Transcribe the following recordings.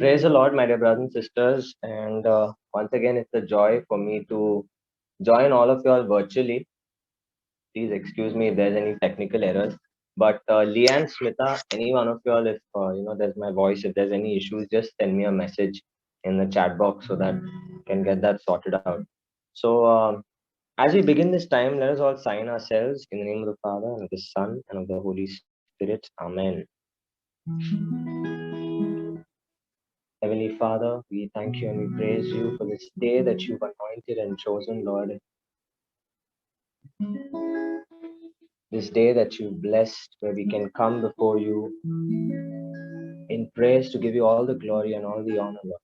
Praise the Lord, my dear brothers and sisters. And once again, it's a joy for me to join all of you all virtually. Please excuse me if there's any technical errors. But Leanne, Smita, any one of you all, if there's my voice, if there's any issues, just send me a message in the chat box so that I can get that sorted out. So, as we begin this time, let us all sign ourselves in the name of the Father, and of the Son, and of the Holy Spirit. Amen. Heavenly Father, we thank you and we praise you for this day that you've anointed and chosen, Lord. This day that you've blessed, where we can come before you in praise to give you all the glory and all the honor, Lord.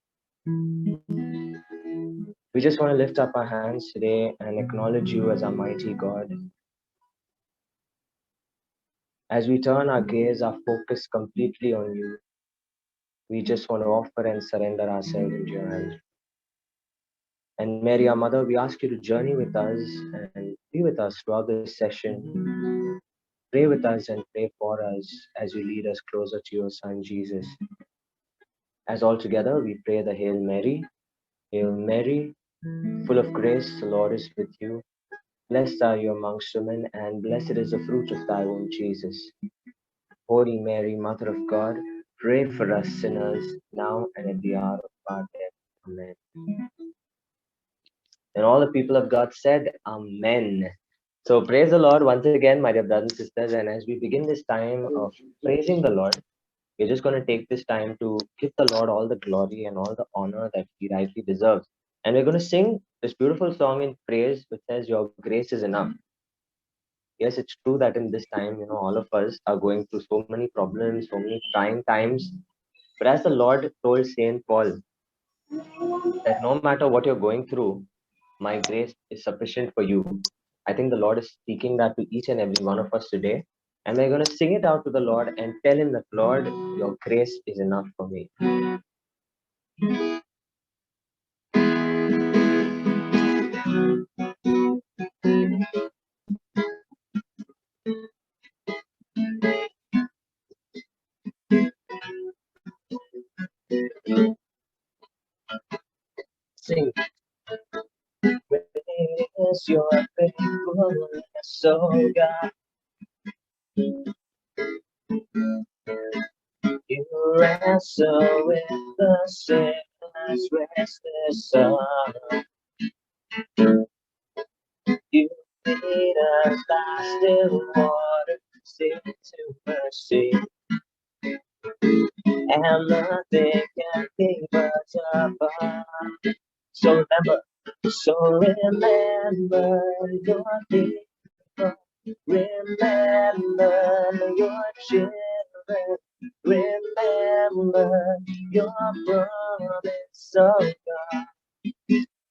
We just want to lift up our hands today and acknowledge you as our mighty God. As we turn our gaze, our focus completely on you, we just want to offer and surrender ourselves into your hands. And Mary, our mother, we ask you to journey with us and be with us throughout this session. Pray with us and pray for us as you lead us closer to your Son, Jesus. As all together, we pray the Hail Mary. Hail Mary, full of grace, the Lord is with you. Blessed are you amongst women, and blessed is the fruit of thy womb, Jesus. Holy Mary, Mother of God, pray for us sinners, now and at the hour of our death. Amen. And all the people of God said, Amen. So praise the Lord once again, my dear brothers and sisters. And as we begin this time of praising the Lord, we're just going to take this time to give the Lord all the glory and all the honor that he rightly deserves. And we're going to sing this beautiful song in praise, which says, Your grace is enough. Yes, it's true that in this time, all of us are going through so many problems, so many trying times. But as the Lord told Saint Paul, that no matter what you're going through, my grace is sufficient for you. I think the Lord is speaking that to each and every one of us today. And we're going to sing it out to the Lord and tell him that, Lord, your grace is enough for me. Sing. Great is your faithfulness, oh God. You wrestle with the sinner's restless sun. You lead us by still water, sea to mercy. And nothing can keep us apart. So remember your people. Remember your children. Remember your promise, oh God.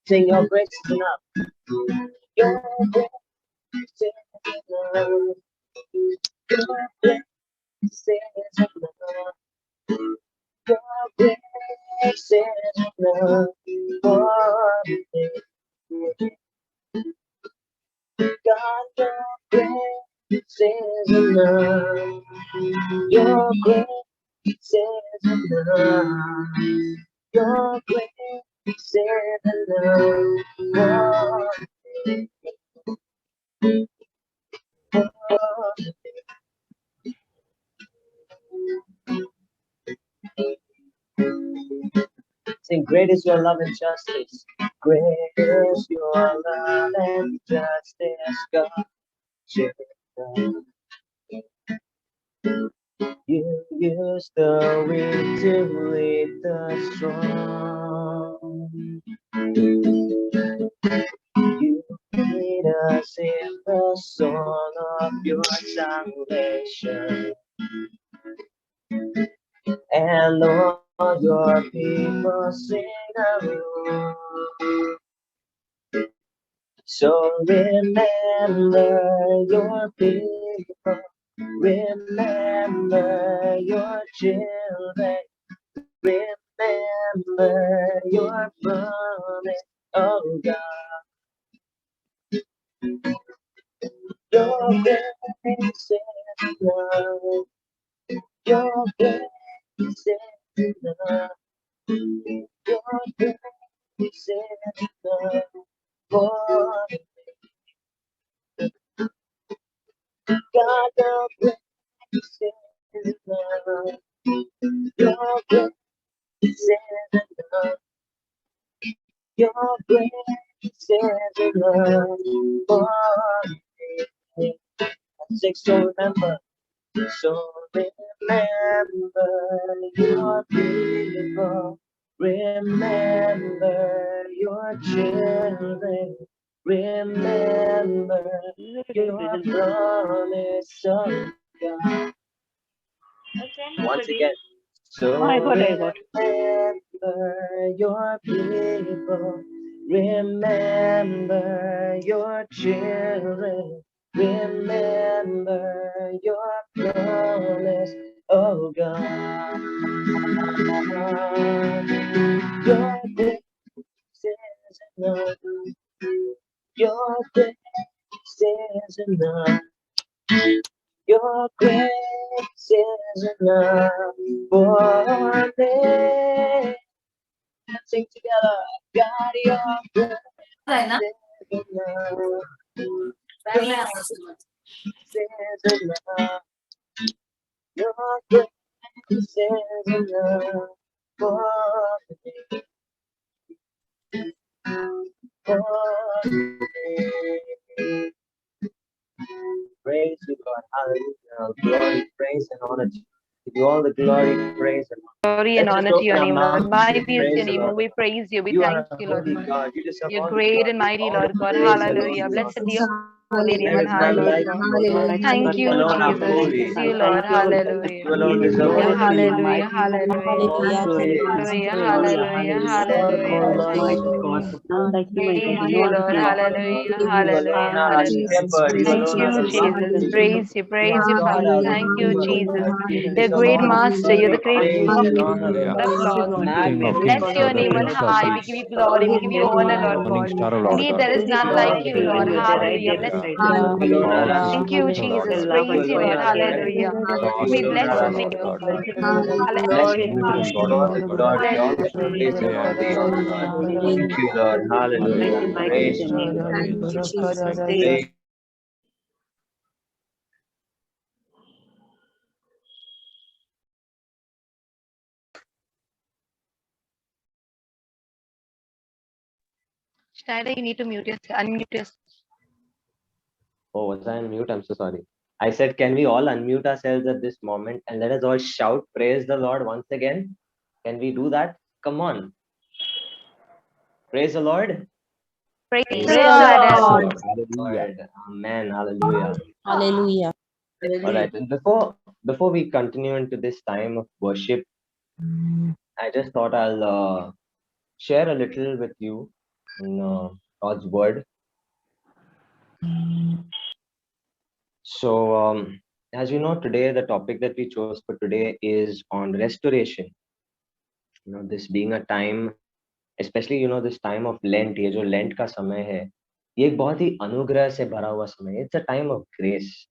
Sing your grace is enough. Your grace is enough. Your grace is enough. Your grace is enough for me. God, your grace is enough. Your grace is enough. Your grace is enough for me. Sing, great is your love and justice. Great is your love and justice, God. You use the weak to lead the strong. You lead us in the song of your salvation. And all your people sing along. So remember your people. Remember your children. Remember your promise, oh God. Your grace is enough. Your grace is enough. Your grace is enough for me. God, your grace is enough. Your grace is enough. Your grace is enough for me. So remember, so remember your people, remember your children, remember your promise of God. Once again, so I got. remember your people, remember your children, remember your promise, oh God. Your grace is enough. Your grace is enough. Your grace is enough for me. Let's sing together. God, your grace is enough. Your grace is enough. Your grace is enough for me. For me. Praise you, God. Hallelujah. Glory, praise, and honor to you. Give you all the glory, praise, and honor. Glory and Let's just honor to open your our name, Lord. mouths and Mighty is praise your the name. Lord. We praise you. We You are thank a you, Lord. holy God. You deserve You're all the great and glory, mighty, all the Lord God. praise, and all Hallelujah. the Blessed be honor. your holy name There on is high, none Lord like God. you, O Lord. Thank You you, alone are Jesus. holy. Praise you, Lord. You Hallelujah. alone deserve all the praise, Hallelujah. Hallelujah. all the praise, Hallelujah. Hallelujah. all the Hallelujah. glory. Praise you, Lord. Hallelujah. You alone Hallelujah. are our Hallelujah. shepherd. You Thank alone are you, the rock of Jesus. ages. You Praise are you, God, Father. our Thank you, Redeemer. Jesus. You The deserve great all the master. You're the glory, great praise, and honor, Hallelujah. of Lords. King We of bless kings, your Lord of name on lords, I high. We bless give you. you glory. We give you honor, Lord Morning God. star, O Lord Indeed, God. there is none You like are you, great. Lord. You alone are Hallelujah. great. Blessed be You your are name. You alone are powerful, Thank you, awesome. O Lord Jesus. God. You Praise you, alone Lord. are righteous. Hallelujah. We Awesome bless You your God, name. Lord God. alone are Hallelujah. blessed be Beautiful God, all Lord the God. glory, all the Hallelujah. praise, and May all and the be unto honor. thy name. Thank you, Lord. Hallelujah. Praise you. Hallelujah. Thank you, Praise. Jesus. Schneider, you need to unmute yourself. Oh, was I on mute? I'm so sorry. I said, can we all unmute ourselves at this moment and let us all shout, praise the Lord once again? Can we do that? Come on. Praise the Lord. Praise Praise the the Praise Lord. the Lord. Lord. Hallelujah. Lord. Amen. Hallelujah. Hallelujah. All right. And before we continue into this time of worship, I just thought I'll share a little with you in God's word. So, as you know, today the topic that we chose for today is on restoration. This being a time, especially this time of Lent, ये जो Lent का समय है, ये एक बहुत ही अनुग्रह से भरा हुआ समय है. It's a time of grace.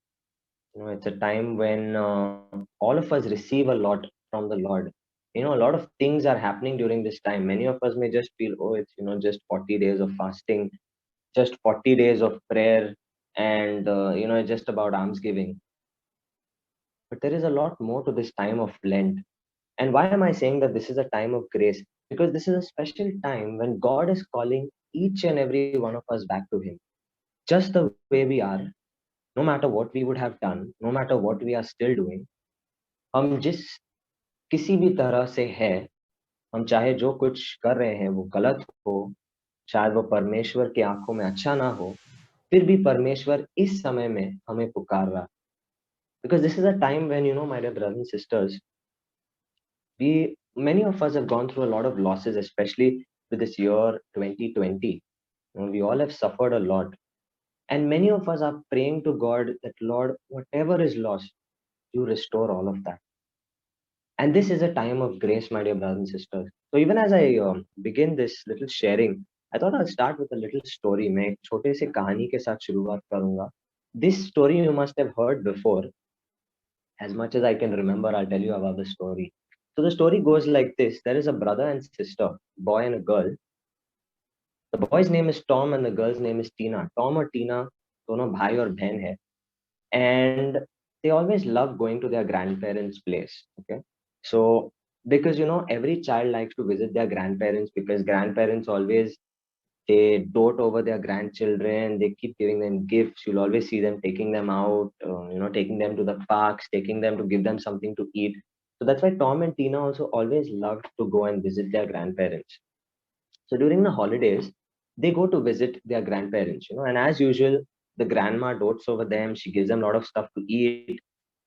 It's a time when all of us receive a lot from the Lord. A lot of things are happening during this time. Many of us may just feel, oh, it's just 40 days of fasting, just 40 days of prayer, and it's just about almsgiving. But there is a lot more to this time of Lent. And why am I saying that this is a time of grace? Because this is a special time when God is calling each and every one of us back to Him, just the way we are, no matter what we would have done, no matter what we are still doing. हम जिस किसी भी तरह से है, हम चाहे जो कुछ कर रहे हैं वो गलत हो, शायद वो परमेश्वर की आंखों में अच्छा ना हो, फिर भी परमेश्वर इस समय में हमें पुकार रहा. Because this is a time when, my dear brothers and sisters, many of us have gone through a lot of losses, especially with this year 2020. We all have suffered a lot. And many of us are praying to God that, Lord, whatever is lost, you restore all of that. And this is a time of grace, my dear brothers and sisters. So even as I begin this little sharing, I thought I'll start with a little story. मैं एक छोटे से कहानी के साथ शुरुआत करूंगा. This story you must have heard before. As much as I can remember, I'll tell you about the story. So the story goes like this. There is a brother and sister, boy and a girl. The boy's name is Tom and the girl's name is Tina. Tom और Tina दोनों भाई और बहन है. And they always love going to their grandparents' place. Okay. So because every child likes to visit their grandparents because grandparents always they dote over their grandchildren. They keep giving them gifts. You'll always see them taking them out, taking them to the parks, taking them to give them something to eat. So that's why Tom and Tina also always loved to go and visit their grandparents. So during the holidays, they go to visit their grandparents, and as usual, the grandma dotes over them. She gives them a lot of stuff to eat.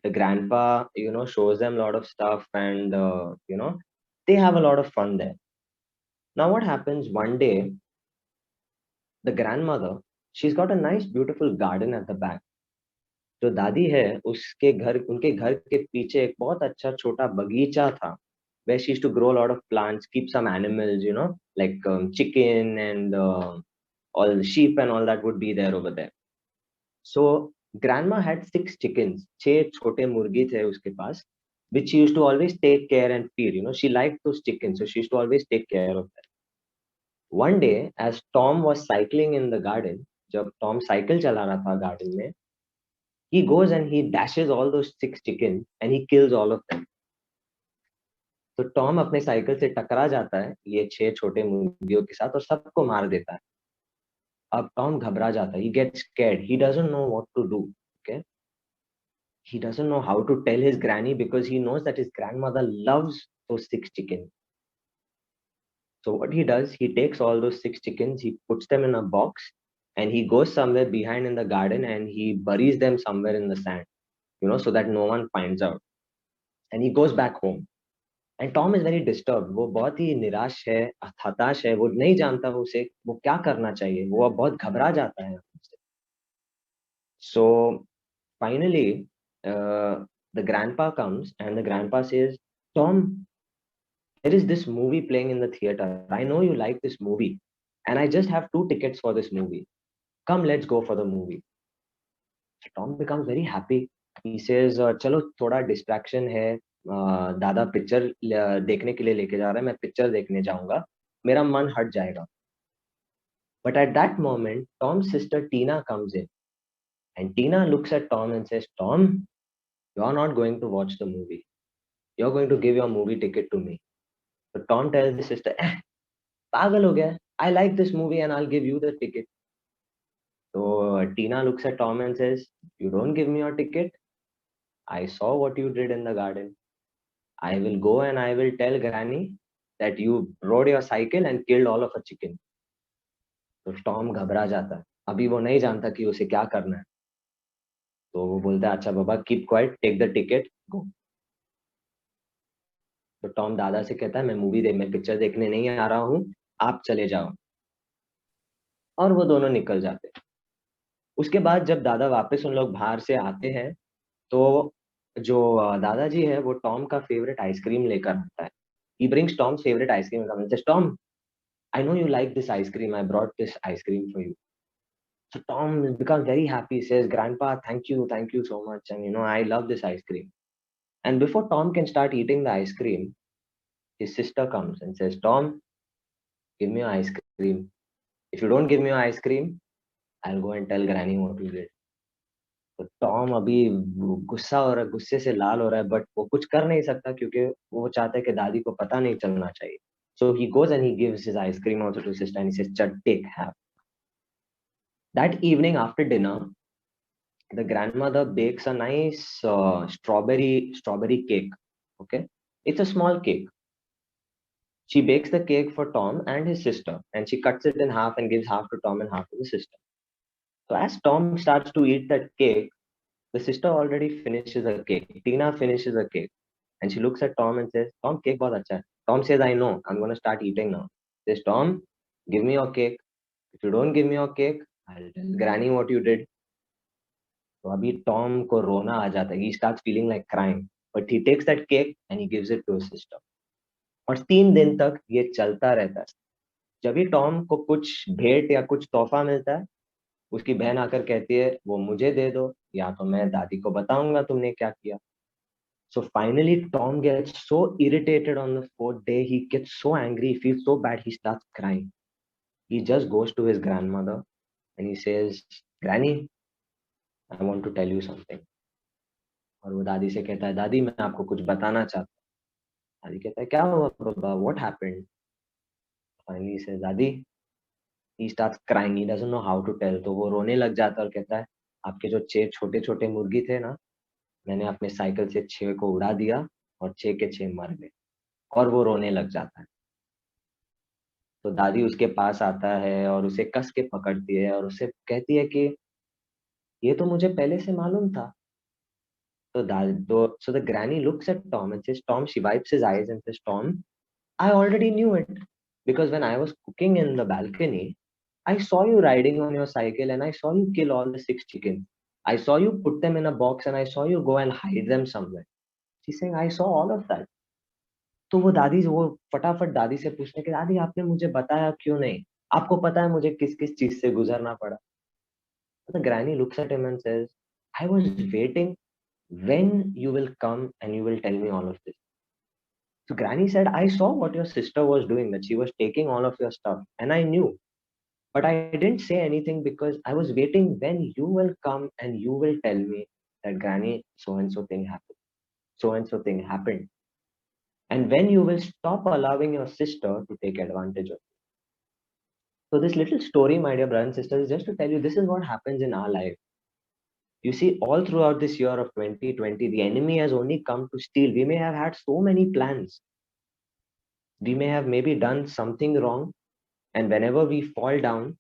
The grandpa, shows them a lot of stuff, and they have a lot of fun there. Now, what happens one day? The grandmother, she's got a nice, beautiful garden at the back. जो दादी है उनके घर के पीछे एक बहुत अच्छा छोटा बगीचा था where she used to grow a lot of plants, keep some animals, like chicken and all the sheep and all that would be there over there. So grandma had 6 chickens, 6 छोटे मुर्गी थे उसके पास, which she used to always take care and feed. She liked those chickens, so she used to always take care of them. One day, as Tom was cycling in the garden, जब Tom cycle चला रहा था garden में, he goes and he dashes all those 6 chickens and he kills all of them. तो Tom अपने cycle से टकरा जाता है ये 6 छोटे मुर्गियों के साथ और सबको मार देता है. अब टॉम घबरा जाता है. He gets scared. He doesn't know what to do. Okay. He doesn't know how to tell his granny because he knows that his grandmother loves those 6 chickens. So what he does, he takes all those 6 chickens, he puts them in a box, and he goes somewhere behind in the garden and he buries them somewhere in the sand, so that no one finds out. And he goes back home. And Tom is very disturbed. वो बहुत ही निराश है, हताश है. वो नहीं जानता वो क्या करना चाहिए. वो अब बहुत घबरा जाता है. So finally, the grandpa comes and the grandpa says, Tom, there is this movie playing in the theater. I know you like this movie, and I just have 2 tickets for this movie. Come, let's go for the movie. So Tom becomes very happy. He says, चलो थोड़ा distraction है. दादा picture देखने के लिए लेके जा रहा है. मैं पिक्चर देखने जाऊंगा. मेरा मन हट जाएगा. But at that moment, Tom's sister Tina comes in, and Tina looks at Tom and says, Tom, you're not going to watch the movie. You're going to give your movie ticket to me. So Tom tells his sister, पागल हो गया. I like this movie and I'll give you the ticket. So Tina looks at Tom and says, you don't give me your ticket. I saw what you did in the garden. I will go and I will tell Granny that you rode your cycle and killed all of a chicken. तो Tom घबरा जाता है. अभी वो नहीं जानता कि उसे क्या करना है. तो वो बोलता है, अच्छा बाबा, keep quiet, take the ticket, go. तो टॉम दादा से कहता है, मैं पिक्चर देखने नहीं आ रहा हूँ, आप चले जाओ. और वो दोनों निकल जाते हैं. उसके बाद जब दादा वापस उन लोग बाहर से आते हैं तो जो दादाजी है वो टॉम का फेवरेट आइसक्रीम लेकर आता है. He brings Tom's favorite ice cream and says, Tom, I know you like this ice cream. I brought this ice cream for you. So Tom becomes very happy. He says, Grandpa, thank you so much. And I love this ice cream. And before Tom can start eating the ice cream, his sister comes and says, Tom, give me your ice cream. If you don't give me your ice cream, I'll go and tell Granny what you did. तो Tom अभी गुस्से से लाल हो रहा है, but वो कुछ कर नहीं सकता क्योंकि वो चाहता है कि दादी को पता नहीं चलना चाहिए. So he goes and he gives his ice cream also to his sister and he says, Chad, take, have. That evening after dinner, the grandmother bakes a nice strawberry cake. Okay, it's a small cake. She bakes the cake for Tom and his sister, and she cuts it in half and gives half to Tom and half to the sister. So as Tom starts to eat that cake, the sister already finishes the cake. Tina finishes the cake, and she looks at Tom and says, "Tom, cake बहुत अच्छा है." Tom says, "I know. I'm gonna start eating now." Says, "Tom, give me your cake. If you don't give me your cake, I'll tell Granny what you did." तो अभी Tom को रोना आ जाता है. He starts feeling like crying, but he takes that cake and he gives it to his sister. और 3 दिन तक ये चलता रहता है. जब भी टॉम को कुछ भेंट या कुछ तोहफा मिलता है, उसकी बहन आकर कहती है, वो मुझे दे दो या तो मैं दादी को बताऊंगा तुमने क्या किया. So finally, Tom gets so irritated on the fourth day. He gets so angry. He feels so bad. He starts crying. He just goes to his grandmother and he says, Granny, I want to tell you something. और वो दादी से कहता है, दादी मैं आपको कुछ बताना चाहता हूँ. दादी कहता है, क्या हुआ बाबा? What happened? Finally he says, दादी. He starts crying. He doesn't know how to tell. तो वो रोने लग जाता है और कहता है, आपके जो 6 छोटे छोटे मुर्गी थे ना, मैंने अपने साइकिल से 6 को उड़ा दिया और 6 के 6 मर गए. और वो रोने लग जाता है. तो दादी उसके पास आता है और उसे कस के पकड़ती है और उसे कहती है कि ये तो मुझे पहले से मालूम था. So the granny looks at Tom and says, Tom, she wipes his eyes and says, Tom, I already knew it because when I was cooking in the balcony, I saw you riding on your cycle and I saw you kill all the 6 chickens. I saw you put them in a box and I saw you go and hide them somewhere. She's saying, I saw all of that. तो वो फटाफट दादी से पूछने के, दादी आपने मुझे बताया क्यों नहीं? आपको पता है मुझे किस किस चीज से गुजरना पड़ा? The granny looks at him and says, I was waiting when you will come and you will tell me all of this. So granny said, I saw what your sister was doing, that she was taking all of your stuff and I knew, but I didn't say anything because I was waiting when you will come and you will tell me that granny, so and so thing happened. So and so thing happened. And when you will stop allowing your sister to take advantage of it. So this little story, my dear brothers and sisters, is just to tell you this is what happens in our life. You see, all throughout this year of 2020, the enemy has only come to steal. We may have had so many plans. We may have maybe done something wrong. And whenever we fall down,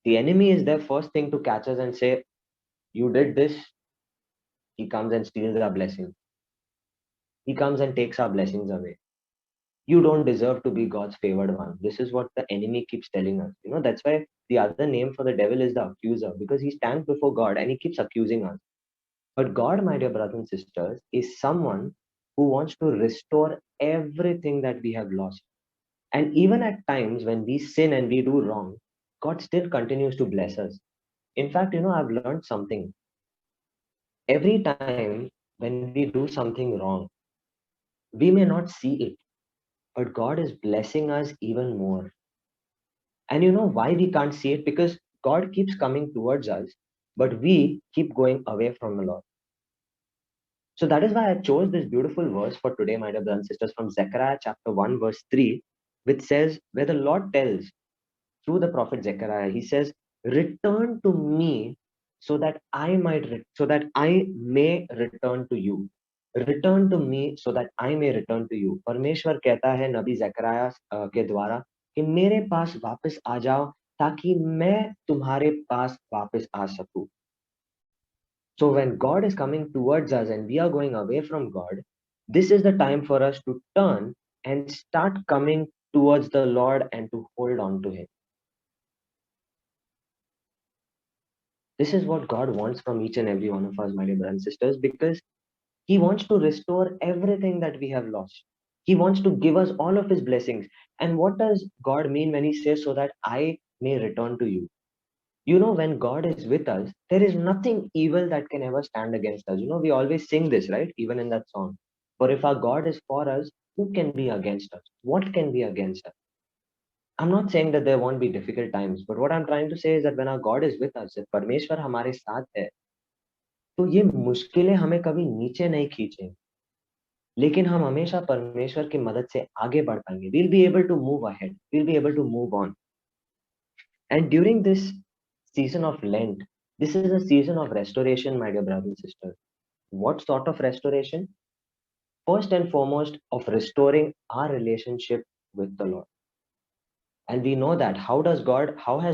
the enemy is their first thing to catch us and say, you did this. He comes and steals our blessings. He comes and takes our blessings away. You don't deserve to be God's favored one. This is what the enemy keeps telling us. You know, that's why the other name for the devil is the accuser, because he stands before God and he keeps accusing us. But God, my dear brothers and sisters, is someone who wants to restore everything that we have lost. And even at times when we sin and we do wrong, God still continues to bless us. In fact, you know, I've learned something. Every time when we do something wrong, we may not see it, but God is blessing us even more. And you know why we can't see it? Because God keeps coming towards us, but we keep going away from the Lord. So that is why I chose this beautiful verse for today, my dear brothers and sisters, from Zechariah chapter 1, verse 3, which says, where the Lord tells through the prophet Zechariah, he says, return to me so that I may return to you. Return to me so that I may return to you. परमेश्वर कहता है नबी ज़करिया के द्वारा कि मेरे पास वापस आ जाओ ताकि मैं तुम्हारे पास वापस आ सकूं. So when God is coming towards us and we are going away from God, this is the time for us to turn and start coming towards the Lord and to hold on to Him. This is what God wants from each and every one of us, my dear brothers and sisters, because He wants to restore everything that we have lost. He wants to give us all of His blessings. And what does God mean when He says, so that I may return to you? You know, when God is with us, there is nothing evil that can ever stand against us. You know, we always sing this, right? Even in that song. For if our God is for us, who can be against us? What can be against us? I'm not saying that there won't be difficult times, but what I'm trying to say is that when our God is with us, if परमेश्वर हमारे साथ है, तो ये मुश्किलें हमें कभी नीचे नहीं खींचेंगी, लेकिन हम हमेशा परमेश्वर की मदद से आगे बढ़ पाएंगे. We'll be able to move ahead. We'll be able to move on. And during this season of Lent, this is a season of restoration, my dear brothers and sisters. What sort of restoration? First and foremost, of restoring our relationship with the Lord. And we know that how has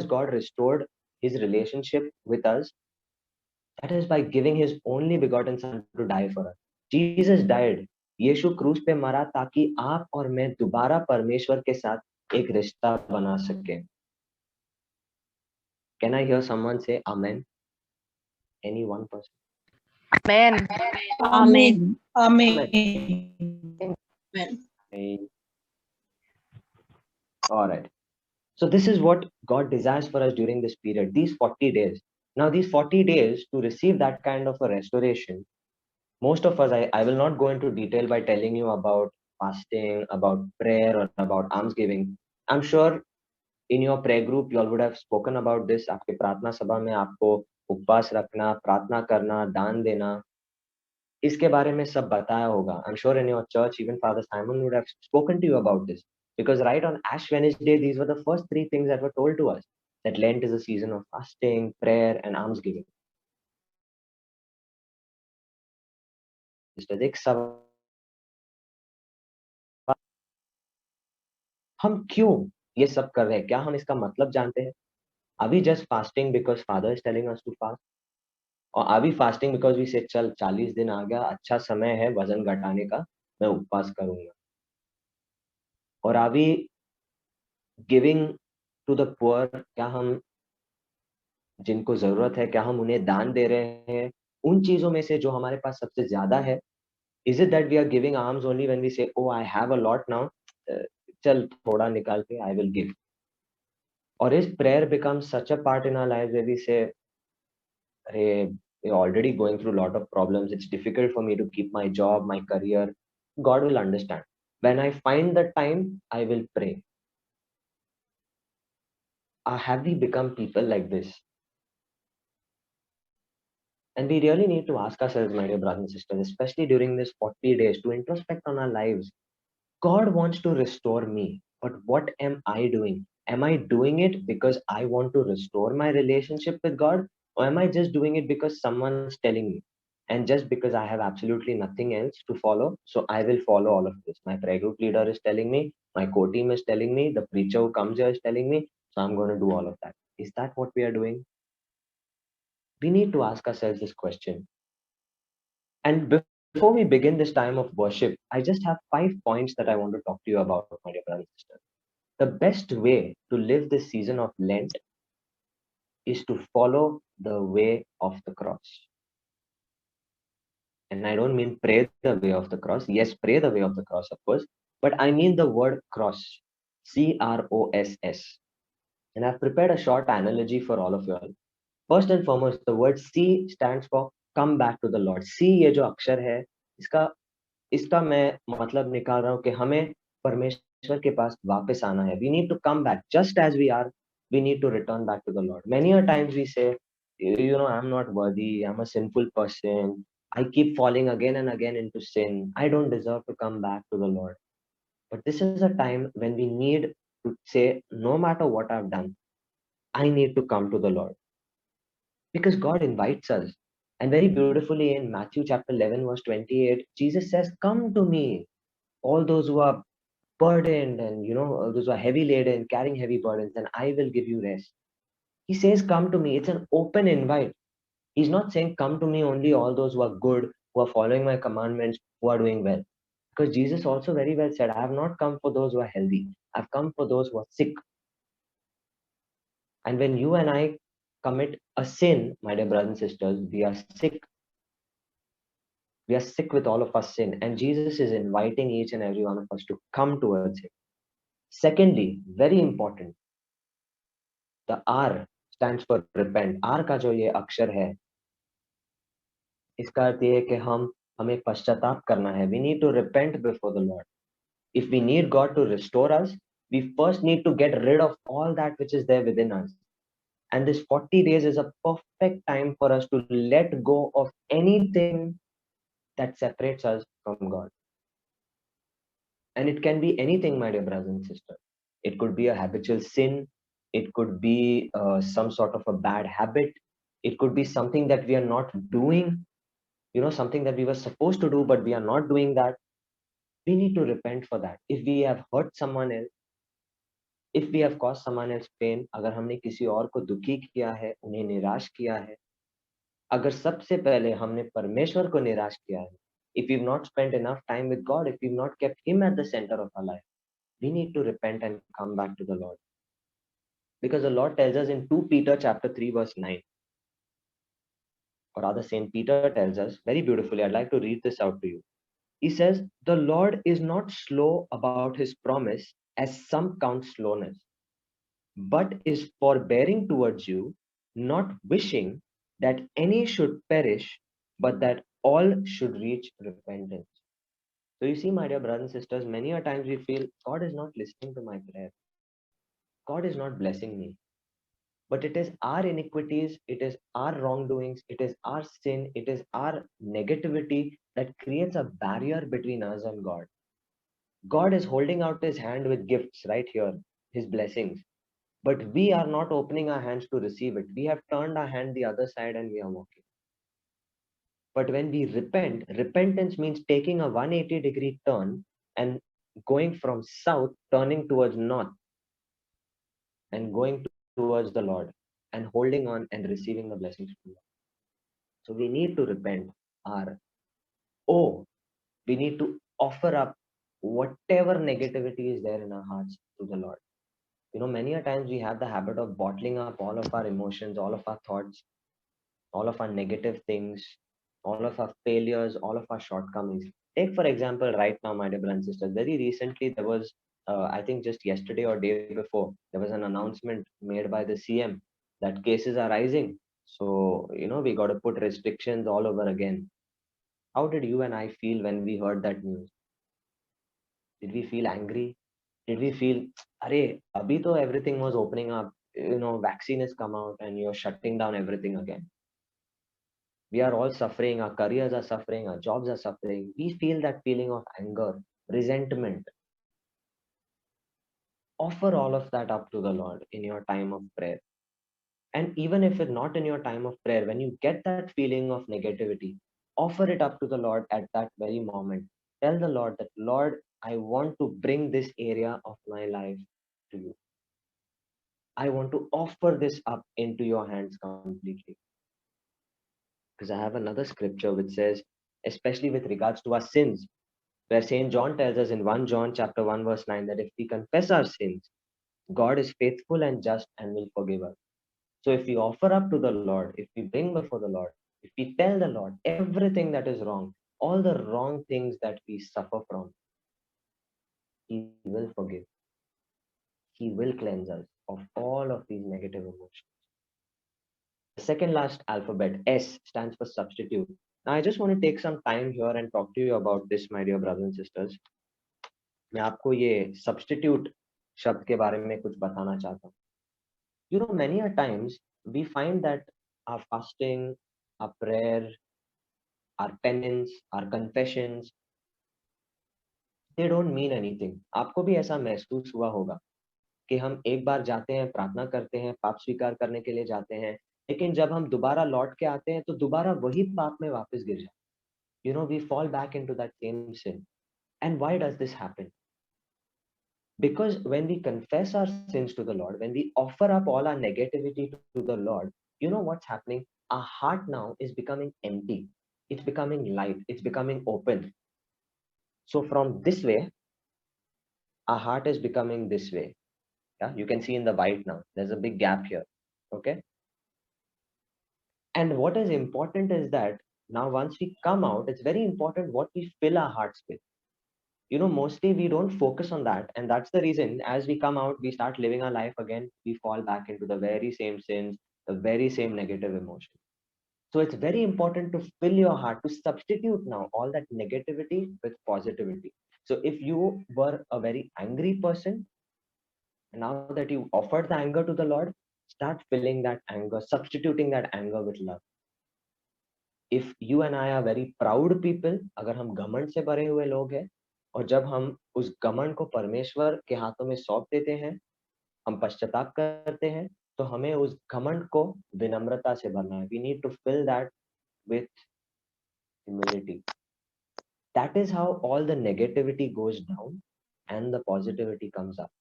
God restored His relationship with us? That is by giving His only begotten Son to die for us. Jesus died. यीशु क्रूस पे मरा ताकि आप और मैं दोबारा परमेश्वर के साथ एक रिश्ता बना सके. Can I hear someone say Amen? Any one person? Amen. Amen. Amen. Amen. All right. So this is what God desires for us during this period, these 40 days. Now, these 40 days to receive that kind of a restoration, most of us, I will not go into detail by telling you about fasting, about prayer, or about almsgiving. I'm sure in your prayer group, you all would have spoken about this. आपके प्रार्थना सभा में आपको उपवास रखना, प्रार्थना करना, दान देना, इसके बारे में सब बताया होगा. I'm sure in your church, even Father Simon would have spoken to you about this. Because right on Ash Wednesday, these were the first three things that were told to us. That Lent is a season of fasting, prayer, and almsgiving. एक सवाल, हम क्यों ये सब कर रहे हैं? क्या हम इसका मतलब जानते हैं? Are we just fasting because Father is telling us to fast? Or are we fasting because we say चल 40 दिन आ गया, अच्छा समय है वजन घटाने का, मैं उपवास करूंगा? Or are we giving to the poor? क्या हम जिनको जरूरत है, क्या हम उन्हें दान दे रहे हैं उन चीजों में से जो हमारे पास सबसे ज्यादा है? Is it that we are giving alms only when we say, oh, I have a lot now, चल थोड़ा निकाल के I will give? Or is prayer becomes such a part in our lives where we say, "Arey, we're already going through a lot of problems. It's difficult for me to keep my job, my career. God will understand. When I find the time, I will pray." Have we become people like this? And we really need to ask ourselves, my dear brothers and sisters, especially during this 40 days, to introspect on our lives. God wants to restore me, but what am I doing? Am I doing it because I want to restore my relationship with God? Or am I just doing it because someone's telling me? And just because I have absolutely nothing else to follow, so I will follow all of this. My prayer group leader is telling me, my co-team is telling me, the preacher who comes here is telling me, so I'm going to do all of that. Is that what we are doing? We need to ask ourselves this question. And before we begin this time of worship, I just have 5 points that I want to talk to you about, my dear brothers and sisters. The best way to live this season of Lent is to follow the way of the cross. And I don't mean pray the way of the cross. Yes, pray the way of the cross, of course. But I mean the word cross. CROSS. And I've prepared a short analogy for all of you all. First and foremost, the word C stands for come back to the Lord. C ये जो अक्षर है, इसका मैं मतलब निकाल रहा हूँ कि हमें परमेश्वर के पास वापस आना है. We need to come back just as we are. We need to return back to the Lord. Many a times we say, I'm not worthy. I'm a sinful person. I keep falling again and again into sin. I don't deserve to come back to the Lord. But this is a time when we need to say, no matter what I've done, I need to come to the Lord. Because God invites us. And very beautifully in Matthew chapter 11, verse 28, Jesus says, come to me, all those who are burdened and those who are heavy laden, carrying heavy burdens, and I will give you rest. He says, come to me. It's an open invite. He's not saying, come to me only all those who are good, who are following my commandments, who are doing well. Because Jesus also very well said, I have not come for those who are healthy. I've come for those who are sick. And when you and I commit a sin, my dear brothers and sisters, we are sick. We are sick with all of our sin. And Jesus is inviting each and every one of us to come towards Him. Secondly, very important, the R stands for repent. R का जो ये अक्षर है, इसका अर्थ ये है कि हमें पश्चाताप करना है. We need to repent before the Lord. If we need God to restore us, we first need to get rid of all that which is there within us. And this 40 days is a perfect time for us to let go of anything that separates us from God. And it can be anything, my dear brothers and sisters. It could be a habitual sin. It could be some sort of a bad habit. It could be something that we are not doing, something that we were supposed to do, but we are not doing that. We need to repent for that. If we have hurt someone else, if we have caused someone else pain, अगर हमने किसी और को दुखी किया है, उन्हें निराश किया है, अगर सबसे पहले हमने परमेश्वर को निराश किया है, if we've not spent enough time with God, if we've not kept Him at the center of our life, we need to repent and come back to the Lord. Because the Lord tells us in 2 Peter chapter 3 verse 9, or rather Saint Peter tells us very beautifully, I'd like to read this out to you. He says, the Lord is not slow about His promise, as some count slowness, but is forbearing towards you, not wishing that any should perish, but that all should reach repentance. So you see, my dear brothers and sisters, many a times we feel God is not listening to my prayer. God is not blessing me. But it is our iniquities, it is our wrongdoings, it is our sin, it is our negativity that creates a barrier between us and God. God is holding out his hand with gifts right here, his blessings. But we are not opening our hands to receive it. We have turned our hand the other side and we are walking. But when we repent, repentance means taking a 180-degree turn and going from south, turning towards north, and going towards the Lord and holding on and receiving the blessings from God. So we need to repent our oh, we need to offer up whatever negativity is there in our hearts to the Lord. You know, many a times we have the habit of bottling up all of our emotions, all of our thoughts, all of our negative things, all of our failures, all of our shortcomings. Take, for example, right now, my dear brothers and sisters, very recently there was, I think just yesterday or day before, there was an announcement made by the CM that cases are rising. So, you know, we got to put restrictions all over again. How did you and I feel when we heard that news? Did we feel angry? Did we feel, Arey, abhi to everything was opening up, you know, vaccine has come out and you're shutting down everything again. We are all suffering, our careers are suffering, our jobs are suffering. We feel that feeling of anger, resentment. Offer all of that up to the Lord in your time of prayer. And even if it's not in your time of prayer, when you get that feeling of negativity, offer it up to the Lord at that very moment. Tell the Lord that, Lord, I want to bring this area of my life to you. I want to offer this up into your hands completely. Because I have another scripture which says, especially with regards to our sins, where St. John tells us in 1 John chapter 1 verse 9 that if we confess our sins, God is faithful and just and will forgive us. So if we offer up to the Lord, if we bring before the Lord, if we tell the Lord everything that is wrong, all the wrong things that we suffer from, He will forgive. He will cleanse us of all of these negative emotions. The second last alphabet, S, stands for substitute. Now, I just want to take some time here and talk to you about this, my dear brothers and sisters. मैं आपको ये substitute शब्द के बारे में कुछ बताना चाहता हूँ. You know, many a times we find that our fasting, our prayer, our penance, our confessions, they don't mean anything. आपको भी ऐसा महसूस हुआ होगा कि हम एक बार जाते हैं, प्रार्थना करते हैं, पाप स्वीकार करने के लिए जाते हैं, लेकिन जब हम दोबारा लौट के आते हैं तो दोबारा वही पाप में वापस गिर जाते हैं. You know, we fall back into that same sin. And why does this happen? Because when we confess our sins to the Lord, when we offer up all our negativity to the Lord, you know what's happening? Our heart now is becoming empty. It's becoming light. It's becoming open. So from this way, our heart is becoming this way. Yeah, you can see in the white now. There's a big gap here. Okay. And what is important is that now once we come out, it's very important what we fill our hearts with. You know, mostly we don't focus on that, and that's the reason as we come out we start living our life again, we fall back into the very same sins, the very same negative emotions. So it's very important to fill your heart, to substitute now all that negativity with positivity. So if you were a very angry person, now that you offered the anger to the Lord, start filling that anger, substituting that anger with love. If you and I are very proud people, अगर हम घमंड से भरे हुए लोग हैं, और जब हम उस घमंड को परमेश्वर के हाथों में सौंप देते हैं, हम पश्चाताप करते हैं, तो हमें उस घमंड को विनम्रता से भरना है. We need to fill that with humility. That is how all the negativity goes down and the positivity comes up.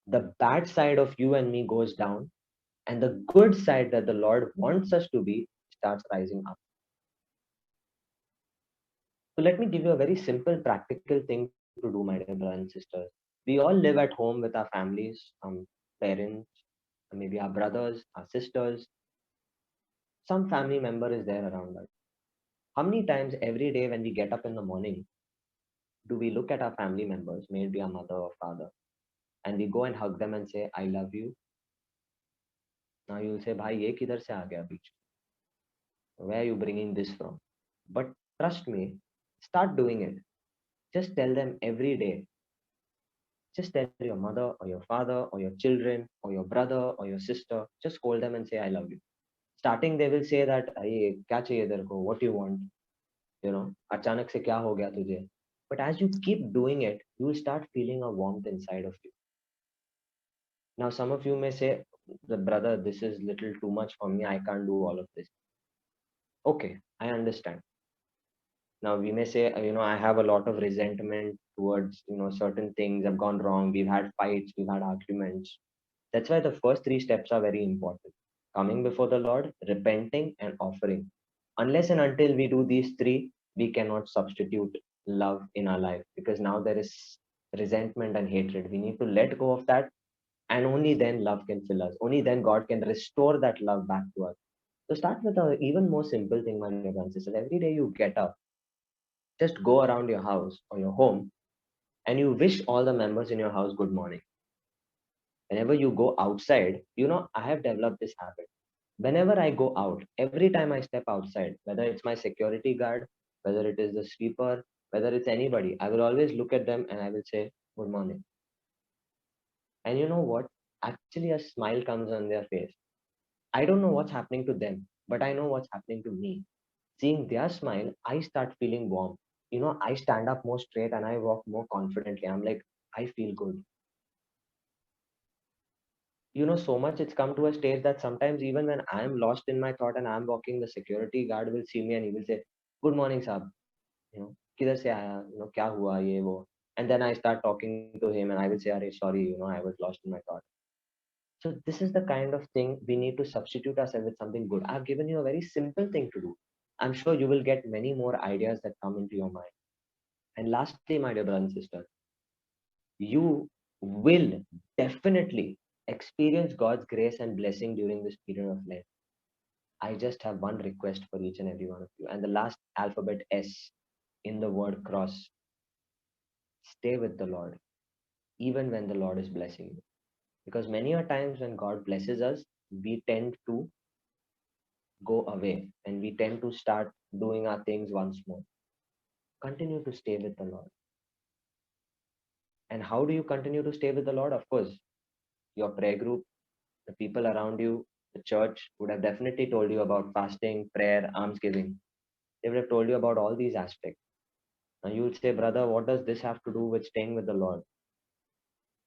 The bad side of you and me goes down, and the good side that the Lord wants us to be starts rising up. So let me give you a very simple, practical thing to do, my dear brothers and sisters. We all live at home with our families, parents, maybe our brothers, our sisters. Some family member is there around us. How many times every day when we get up in the morning, do we look at our family members, maybe our mother or father, and we go and hug them and say, I love you? Now you'll say, bhai, ye kidhar se aa gaya beech? Where are you bringing this from? But trust me, start doing it. Just tell them every day. Just tell your mother or your father or your children or your brother or your sister. Just call them and say, I love you. Starting, they will say that, "Aye, kya chahiye tere ko? What do you want? Achanak se kya ho gaya tujhe?" But as you keep doing it, you will start feeling a warmth inside of you. Now, some of you may say, the brother, this is little too much for me. I can't do all of this. Okay, I understand. Now we may say, I have a lot of resentment towards, certain things have gone wrong. We've had fights, we've had arguments. That's why the first three steps are very important: coming before the Lord, repenting, and offering. Unless and until we do these three, we cannot substitute love in our life, because now there is resentment and hatred. We need to let go of that, and only then love can fill us. Only then God can restore that love back to us. So start with a even more simple thing, my dear brothers and sisters. Every day you get up, just go around your house or your home and you wish all the members in your house good morning. Whenever you go outside, I have developed this habit. Whenever I go out, every time I step outside, whether it's my security guard, whether it is the sweeper, whether it's anybody, I will always look at them and I will say good morning. And you know what? Actually, a smile comes on their face. I don't know what's happening to them, but I know what's happening to me. Seeing their smile, I start feeling warm. I stand up more straight and I walk more confidently. I'm like, I feel good. So much it's come to a stage that sometimes even when I'm lost in my thought and I'm walking, the security guard will see me and he will say, good morning, sir. Kidhar se aaya? Kya hua, ye, wo. And then I start talking to him and I will say, Arey, sorry, I was lost in my thought. So this is the kind of thing we need to substitute ourselves with something good. I've given you a very simple thing to do. I'm sure you will get many more ideas that come into your mind. And lastly, my dear brothers and sisters, you will definitely experience God's grace and blessing during this period of Lent. I just have one request for each and every one of you. And the last alphabet S in the word cross. Stay with the Lord, even when the Lord is blessing you. Because many a times when God blesses us, we tend to go away and we tend to start doing our things once more. Continue to stay with the Lord. And how do you continue to stay with the Lord? Of course, your prayer group, the people around you, the church would have definitely told you about fasting, prayer, almsgiving. They would have told you about all these aspects. Now you will say, brother, what does this have to do with staying with the Lord?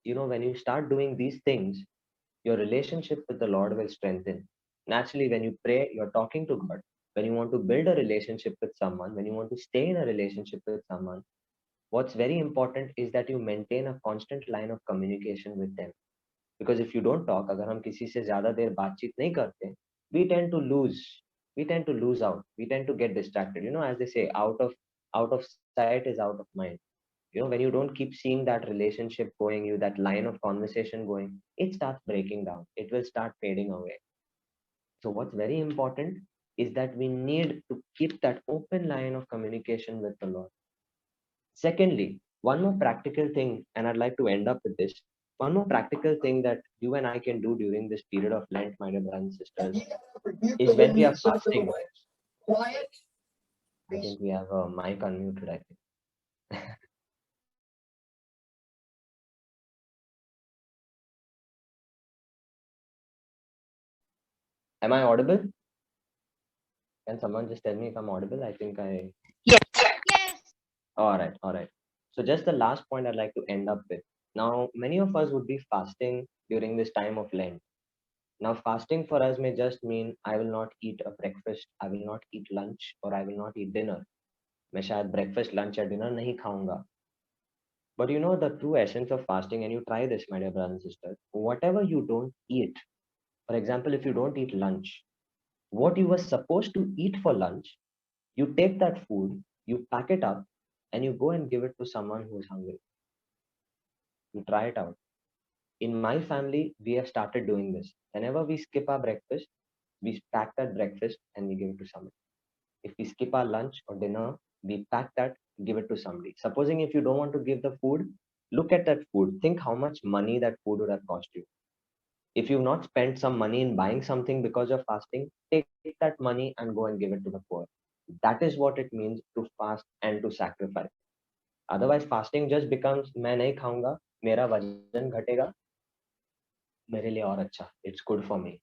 When you start doing these things, your relationship with the Lord will strengthen. Naturally, when you pray, you're talking to God. When you want to build a relationship with someone, when you want to stay in a relationship with someone, what's very important is that you maintain a constant line of communication with them. Because if you don't talk, अगर हम किसी से ज़्यादा देर बातचीत नहीं करते, we tend to lose. We tend to lose out. We tend to get distracted. As they say, out of sight is out of mind. When you don't keep seeing that relationship going, that line of conversation going, it starts breaking down. It will start fading away. So what's very important is that we need to keep that open line of communication with the Lord. Secondly, one more practical thing, and I'd like to end up with this. One more practical thing that you and I can do during this period of Lent, my dear brothers and sisters, is when we are fasting. I think we have a mic unmuted, I think. Am I audible? Can someone just tell me if I'm audible? I think I... Yes. All right, all right. So just the last point I'd like to end up with. Now, many of us would be fasting during this time of Lent. Now, fasting for us may just mean I will not eat a breakfast, I will not eat lunch, or I will not eat dinner. मैं शायद breakfast, lunch, or dinner नहीं खाऊंगा. But the true essence of fasting, and you try this, my dear brothers and sisters. Whatever you don't eat, for example, if you don't eat lunch, what you were supposed to eat for lunch, you take that food, you pack it up, and you go and give it to someone who is hungry. You try it out. In my family, we have started doing this. Whenever we skip our breakfast, we pack that breakfast and we give it to somebody. If we skip our lunch or dinner, we pack that, give it to somebody. Supposing if you don't want to give the food, look at that food. Think how much money that food would have cost you. If you've not spent some money in buying something because of fasting, take that money and go and give it to the poor. That is what it means to fast and to sacrifice. Otherwise, fasting just becomes मैं नहीं खाऊंगा, मेरा वजन घटेगा, मेरे लिए और अच्छा. It's good for me.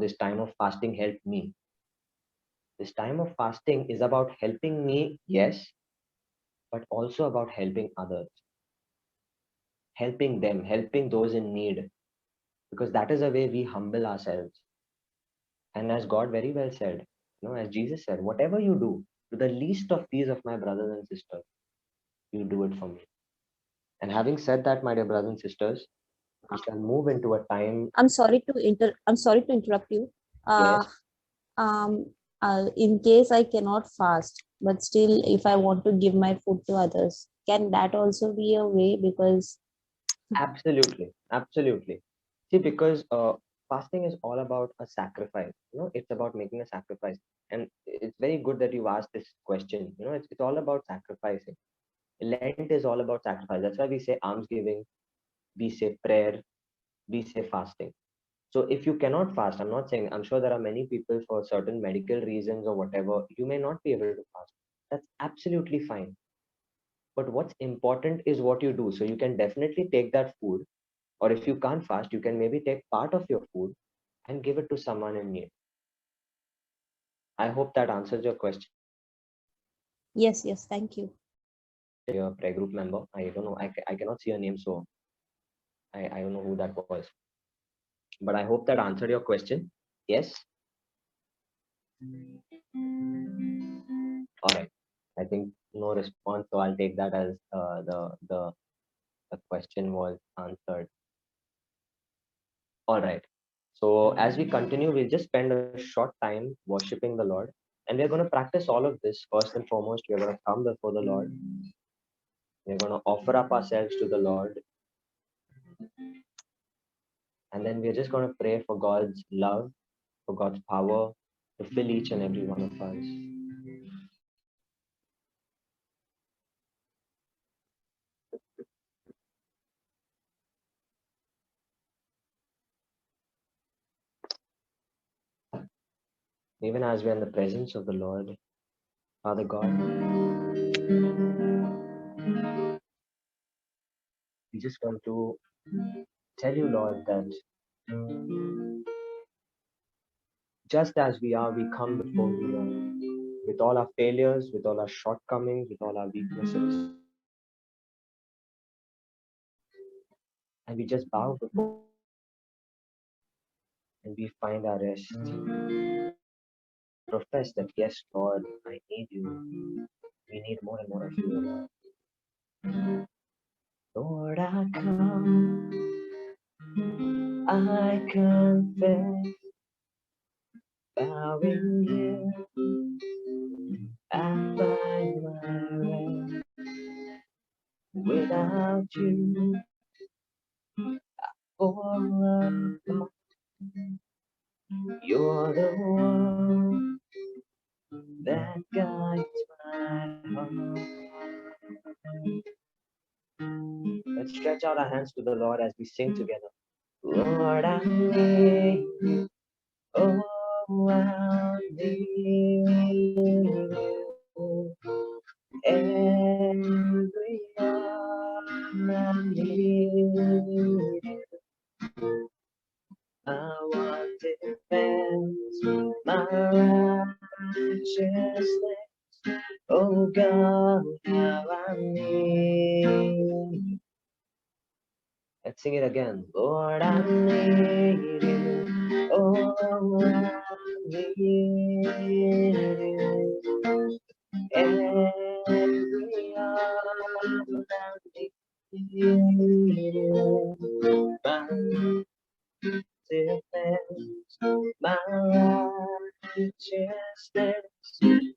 This time of fasting helped me. This time of fasting is about helping me, yes, but also about helping others, helping them, helping those in need, because that is the way we humble ourselves. And as God very well said, as Jesus said, whatever you do to the least of these of my brothers and sisters, you do it for me. And having said that, my dear brothers and sisters, we shall move into a time. I'm sorry to interrupt you. Yes. Um, in case I cannot fast, but still, if I want to give my food to others, can that also be a way? Because Absolutely, absolutely. See, because fasting is all about a sacrifice. It's about making a sacrifice, and it's very good that you asked this question. It's all about sacrificing. Lent is all about sacrifice. That's why we say almsgiving, we say prayer, we say fasting. So if you cannot fast, I'm not saying, I'm sure there are many people for certain medical reasons or whatever, you may not be able to fast. That's absolutely fine. But what's important is what you do. So you can definitely take that food, or if you can't fast, you can maybe take part of your food and give it to someone in need. I hope that answers your question. yes, thank you. Your prayer group member, I don't know, I cannot see your name, so I don't know who that was. But I hope that answered your question. Yes. All right. I think no response, so I'll take that as the question was answered. All right. So as we continue, we'll just spend a short time worshiping the Lord, and we're going to practice all of this. First and foremost, we're going to come before the Lord. We're going to offer up ourselves to the Lord, and then we're just going to pray for God's love, for God's power to fill each and every one of us. Even as we're in the presence of the Lord, Father God, we just want to tell you, Lord, that just as we are, we come before you, Lord, with all our failures, with all our shortcomings, with all our weaknesses. And we just bow before and we find our rest. Profess that, yes, Lord, I need you. We need more and more of you, Lord. Lord, I come, I confess, bowing here, I find my rest. Without you, for you're the one that guides my heart. Let's stretch out our hands to the Lord as we sing together. Lord, I need you. Oh, I need you. Every hour I need you. I want to defend my righteousness. Oh God, how I need you. Let's sing it again. Lord, I need you. Oh, I need you. Every hour I need you. My defense, my righteousness.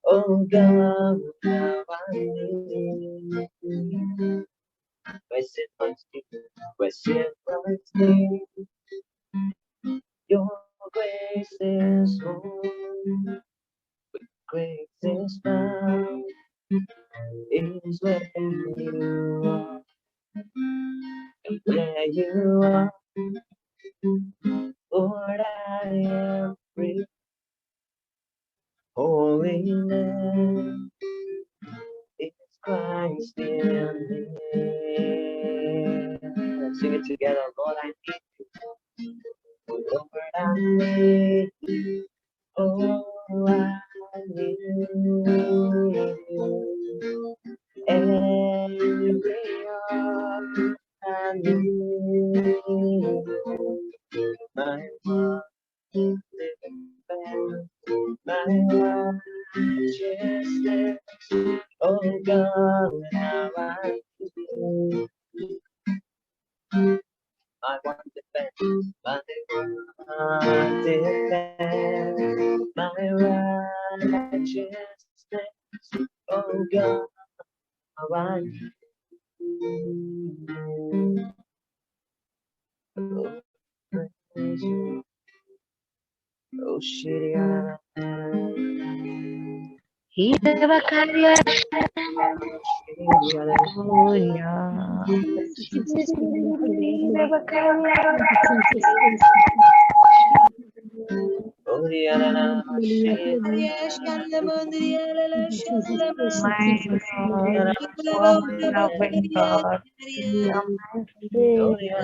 Oh God, how I need you. Where sin your grace is more. Grace is found is where you are, and where you are, live is Christ in me. Let's sing it together. Lord, I need you. Lord, I need you. Oh, I need you. Every hour I need you. My one living friend, my righteousness. Oh God, how I need you. I want to defend my defense, my righteousness. Oh God, how I need you. Oh, praise you. Oh, shitty. Oh, Hallelujah,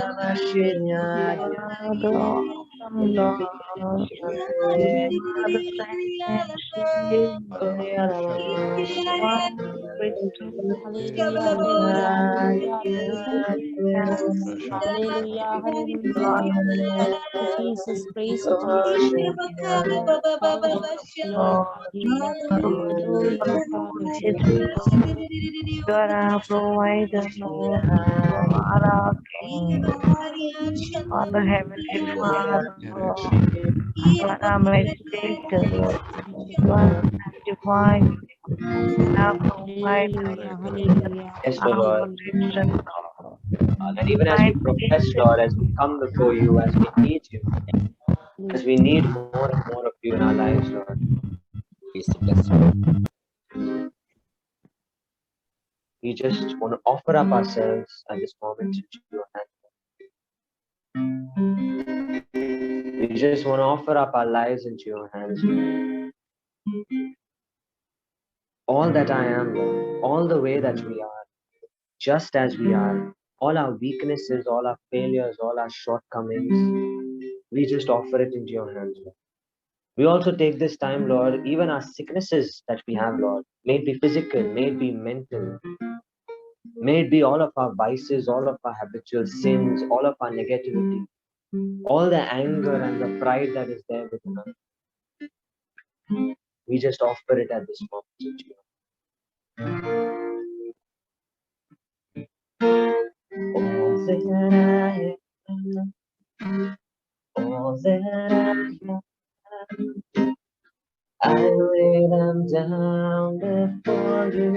hallelujah, hallelujah, hallelujah, hallelujah, hallelujah. Thank you, Jesus. Praise you, Jesus. Yes, Lord. Yes, Lord. Oh, yes, Lord. Yes, Lord. You are our provider, Lord. You are our King. On the heavenly Father, you are our meditator. You are sanctified. Our provider. Hallelujah, hallelujah. yes, Our Lord. protection. And even as we profess, Lord, as we come before you, as we need you, as we need more and more of you in our lives, Lord. Please bless you. We just want to offer up ourselves at this moment to your hands. We just want to offer up our lives into your hands. All that I am, Lord, all the way that we are, just as we are, all our weaknesses, all our failures, all our shortcomings, we just offer it into your hands, Lord. We also take this time, Lord, even our sicknesses that we have, Lord, may it be physical, may it be mental, may it be all of our vices, all of our habitual sins, all of our negativity, all the anger and the pride that is there within us. We just offer it at this moment to you. All that I am, all that I lay them down before you.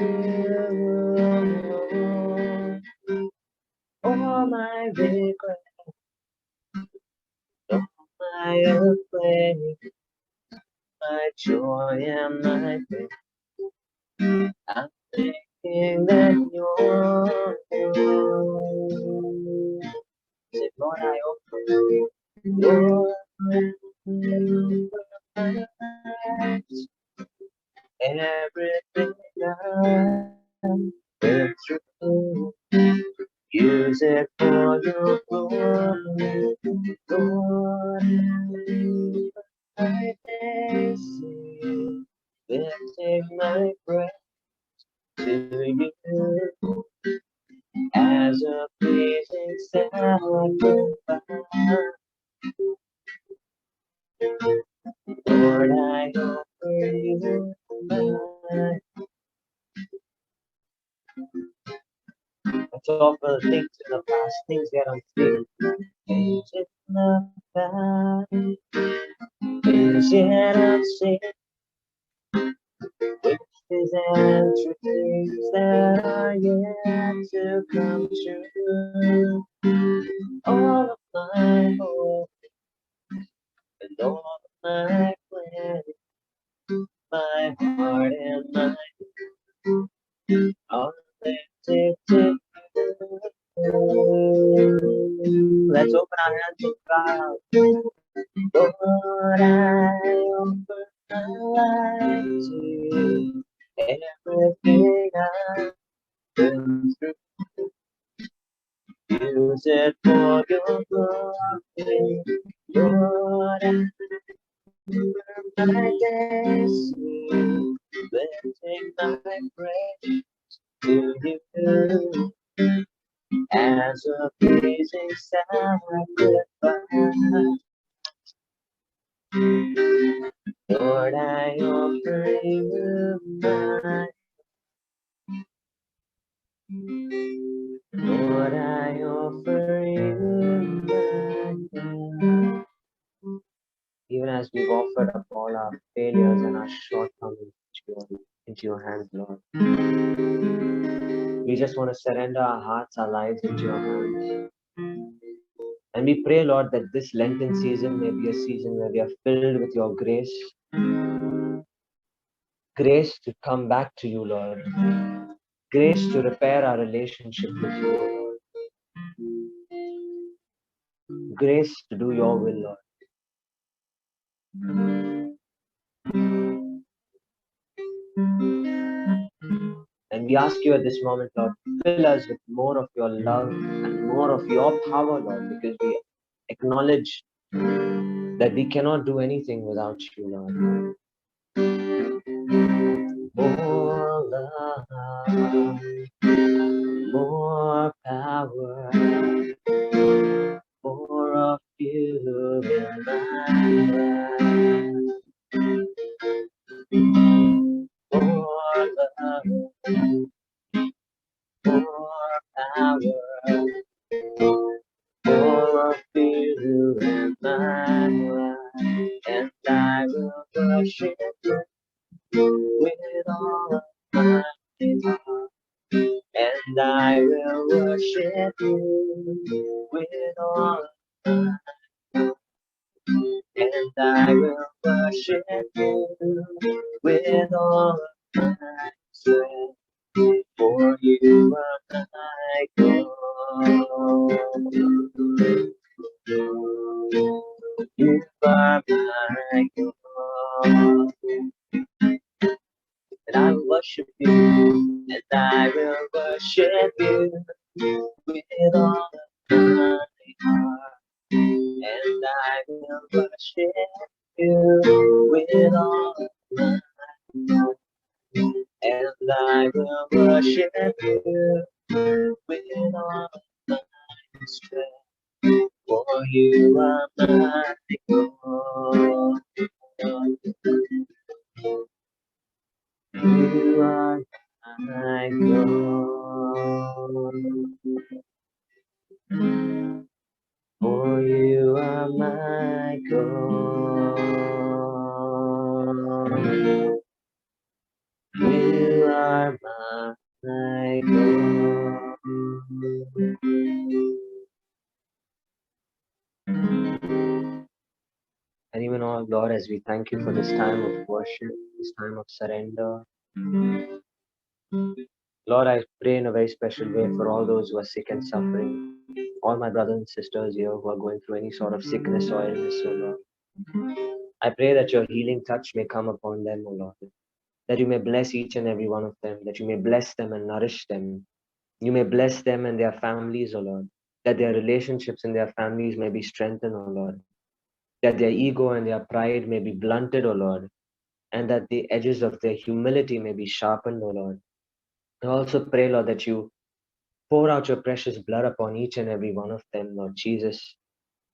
All my regrets, all my afraid, my joy and my faith. I'm thinking that you're yours. Say, Lord, I offer you, Lord, my life, everything I've been through. Use it for your glory, Lord. I face you, lifting my breath to you as a pleasing sacrifice. Lord, I offer you my. Let's offer things in the past, things that I'm feeling. Things in the past, things yet unseen, wishes and dreams that are yet to come true. All of my hope and all of my plans, my heart and mind are lifted to you. Let's open our hands and cry out. Lord, I offer my life to you. use it for your glory, Lord. My destiny, lifting my praise to you as a pleasing sacrifice. Lord, I offer you my, Lord, I offer you my. Even as we've offered up all our failures and our shortcomings into your hands, Lord. We just want to surrender our hearts, our lives into your hands. And we pray, Lord, that this Lenten season may be a season where we are filled with your grace. Grace to come back to you, Lord. Grace to repair our relationship with you, Lord. Grace to do your will, Lord. And we ask you at this moment, Lord, fill us with more of your love and more of your power, Lord, because we acknowledge that we cannot do anything without you, Lord. More love, more power, more of you in my life. More love, more power, more of you in my life. And I will worship you with all of my heart. And I will worship you with all of my heart. And I will worship you with all of my strength. For you are my God. You are my God. And I will worship you, and I will worship you with all of my heart. And I will worship you with all of my heart. And I will worship you with all of my strength. For you are my God. You are my God. For you are my God. You are my God. And even our Lord, as we thank you for this time of worship, this time of surrender, Lord, I pray in a very special way for all those who are sick and suffering, all my brothers and sisters here who are going through any sort of sickness or illness, O Lord. I pray that your healing touch may come upon them, O Lord, that you may bless each and every one of them, that you may bless them and nourish them. You may bless them and their families, O Lord, that their relationships and their families may be strengthened, O Lord, that their ego and their pride may be blunted, O Lord, and that the edges of their humility may be sharpened, O Lord. I also pray, Lord, that you pour out your precious blood upon each and every one of them, Lord Jesus.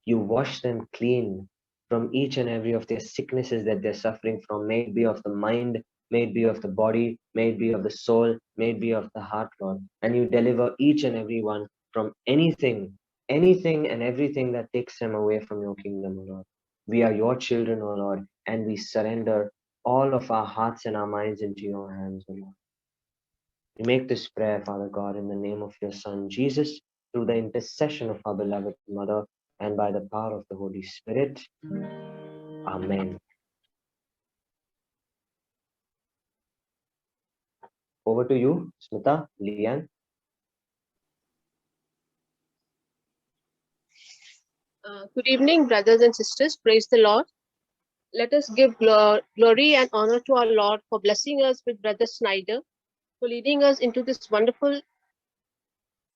You wash them clean from each and every of their sicknesses that they're suffering from, may it be of the mind, may it be of the body, may it be of the soul, may it be of the heart, Lord. And you deliver each and every one from anything and everything that takes them away from your kingdom, O Lord. We are your children, O Lord, and we surrender all of our hearts and our minds into your hands, O Lord. We make this prayer, Father God, in the name of your Son, Jesus, through the intercession of our beloved Mother, and by the power of the Holy Spirit. Amen. Over to you, Smita, Lian. Good evening, brothers and sisters. Praise the Lord. Let us give glory and honor to our Lord for blessing us with Brother Snyder, for leading us into this wonderful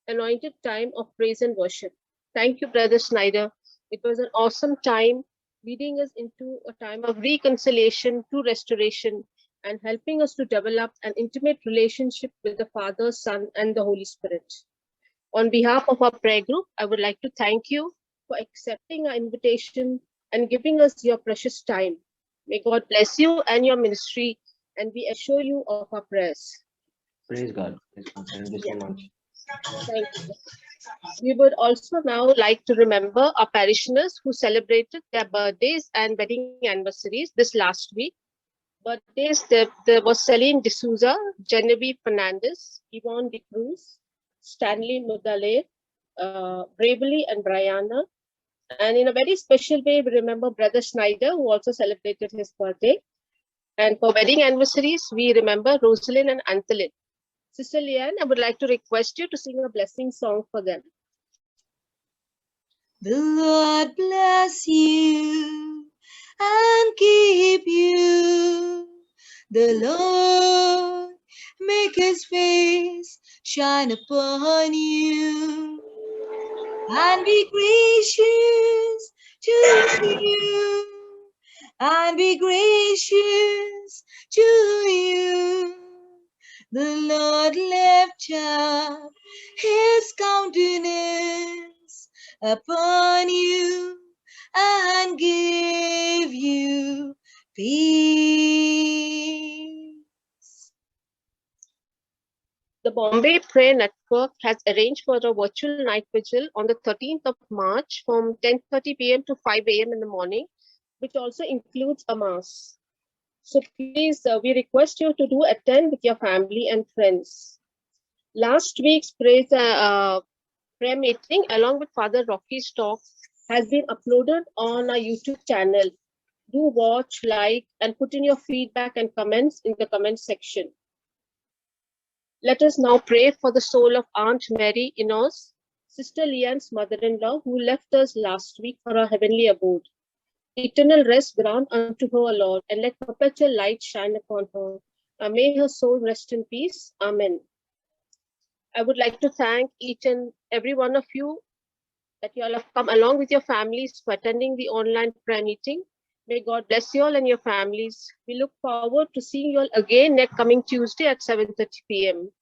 anointed time of praise and worship. Thank you, Brother Snyder. It was an awesome time leading us into a time of reconciliation to restoration and helping us to develop an intimate relationship with the Father, Son, and the Holy Spirit. On behalf of our prayer group, I would like to thank you for accepting our invitation and giving us your precious time. May God bless you and your ministry, and we assure you of our prayers. Praise God. Praise God. Thank you so much. Thank you. We would also now like to remember our parishioners who celebrated their birthdays and wedding anniversaries this last week. Birthdays, there was Celine D'Souza, Genevieve Fernandez, Yvonne De Cruz, Stanley Mudale, Bravely and Brianna. And in a very special way, we remember Brother Snyder, who also celebrated his birthday. And for wedding anniversaries, we remember Rosalind and Antolin. Sister Leanne, I would like to request you to sing a blessing song for them. The Lord bless you and keep you. The Lord make his face shine upon you and be gracious to you. And be gracious to you. The Lord lift up his countenance upon you and give you peace. The Bombay Prayer Network has arranged for a virtual night vigil on the 13th of March from 10:30 p.m. to 5 a.m. in the morning, which also includes a mass. So please, we request you to do attend with your family and friends. Last week's prayer meeting, along with Father Rocky's talk, has been uploaded on our YouTube channel. Do watch, like, and put in your feedback and comments in the comment section. Let us now pray for the soul of Aunt Mary Inez, Sister Leanne's mother-in-law, who left us last week for her heavenly abode. Eternal rest grant unto her, Lord, and let perpetual light shine upon her. And may her soul rest in peace. Amen. I would like to thank each and every one of you that you all have come along with your families for attending the online prayer meeting. May God bless you all and your families. We look forward to seeing you all again next coming Tuesday at 7:30 p.m.